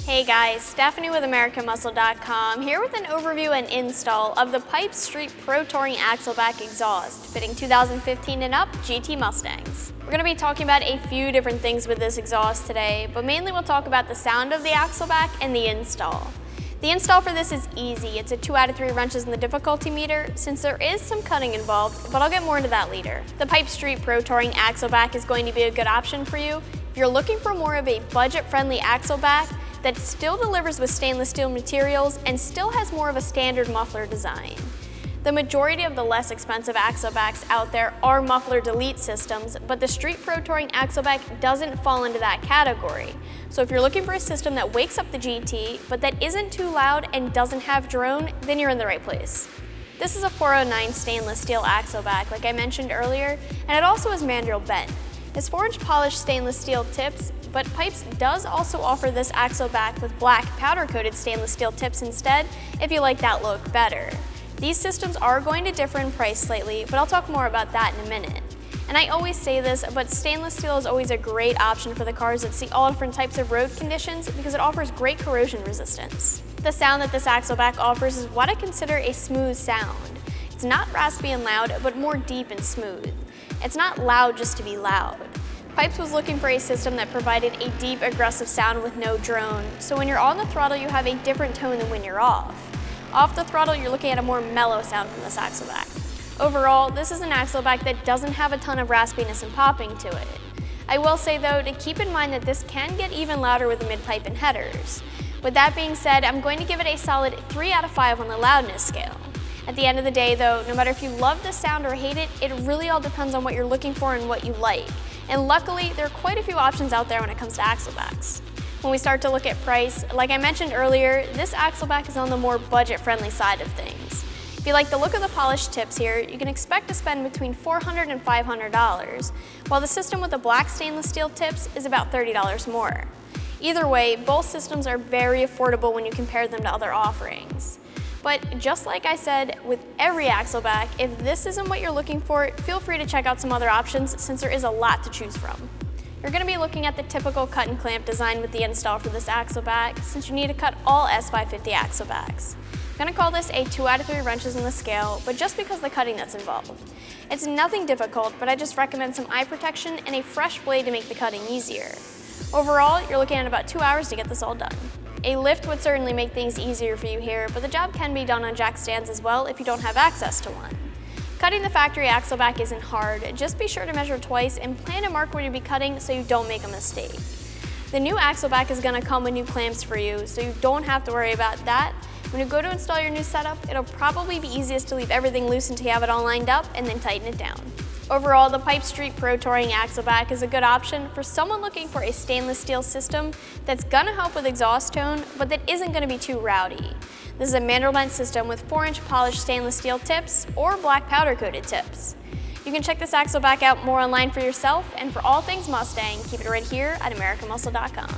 Hey guys, Stephanie with AmericanMuscle.com here with an overview and install of the Pypes Street Pro Touring Axleback exhaust fitting 2015 and up GT Mustangs. We're going to be talking about a few different things with this exhaust today, but mainly we'll talk about the sound of the axleback and the install. The install for this is easy. It's a 2 out of 3 wrenches in the difficulty meter since there is some cutting involved, but I'll get more into that later. The Pypes Street Pro Touring Axleback is going to be a good option for you if you're looking for more of a budget-friendly axleback that still delivers with stainless steel materials and still has more of a standard muffler design. The majority of the less expensive axlebacks out there are muffler delete systems, but the Street Pro Touring Axleback doesn't fall into that category. So if you're looking for a system that wakes up the GT, but that isn't too loud and doesn't have drone, then you're in the right place. This is a 409 stainless steel axleback, like I mentioned earlier, and it also is mandrel-bent. It's 4-inch polished stainless steel tips, but Pypes does also offer this axleback with black powder-coated stainless steel tips instead if you like that look better. These systems are going to differ in price slightly, but I'll talk more about that in a minute. And I always say this, but stainless steel is always a great option for the cars that see all different types of road conditions because it offers great corrosion resistance. The sound that this axleback offers is what I consider a smooth sound. It's not raspy and loud, but more deep and smooth. It's not loud just to be loud. Pypes was looking for a system that provided a deep, aggressive sound with no drone, so when you're on the throttle you have a different tone than when you're off. Off the throttle you're looking at a more mellow sound from this axleback. Overall, this is an axleback that doesn't have a ton of raspiness and popping to it. I will say though to keep in mind that this can get even louder with the mid-pipe and headers. With that being said, I'm going to give it a solid 3 out of 5 on the loudness scale. At the end of the day though, no matter if you love the sound or hate it, it really all depends on what you're looking for and what you like. And luckily, there are quite a few options out there when it comes to axlebacks. When we start to look at price, like I mentioned earlier, this axleback is on the more budget-friendly side of things. If you like the look of the polished tips here, you can expect to spend between $400 and $500, while the system with the black stainless steel tips is about $30 more. Either way, both systems are very affordable when you compare them to other offerings. But just like I said, with every axleback, if this isn't what you're looking for, feel free to check out some other options since there is a lot to choose from. You're going to be looking at the typical cut and clamp design with the install for this axleback since you need to cut all S550 axlebacks. I'm going to call this a 2 out of 3 wrenches in the scale, but just because of the cutting that's involved. It's nothing difficult, but I just recommend some eye protection and a fresh blade to make the cutting easier. Overall, you're looking at about 2 hours to get this all done. A lift would certainly make things easier for you here, but the job can be done on jack stands as well if you don't have access to one. Cutting the factory axleback isn't hard, just be sure to measure twice and plan to mark where you'll be cutting so you don't make a mistake. The new axleback is going to come with new clamps for you, so you don't have to worry about that. When you go to install your new setup, it'll probably be easiest to leave everything loose until you have it all lined up and then tighten it down. Overall, the Pypes Street Pro Touring Axleback is a good option for someone looking for a stainless steel system that's gonna help with exhaust tone, but that isn't gonna be too rowdy. This is a mandrel-bent system with 4-inch polished stainless steel tips or black powder-coated tips. You can check this axleback out more online for yourself, and for all things Mustang, keep it right here at AmericanMuscle.com.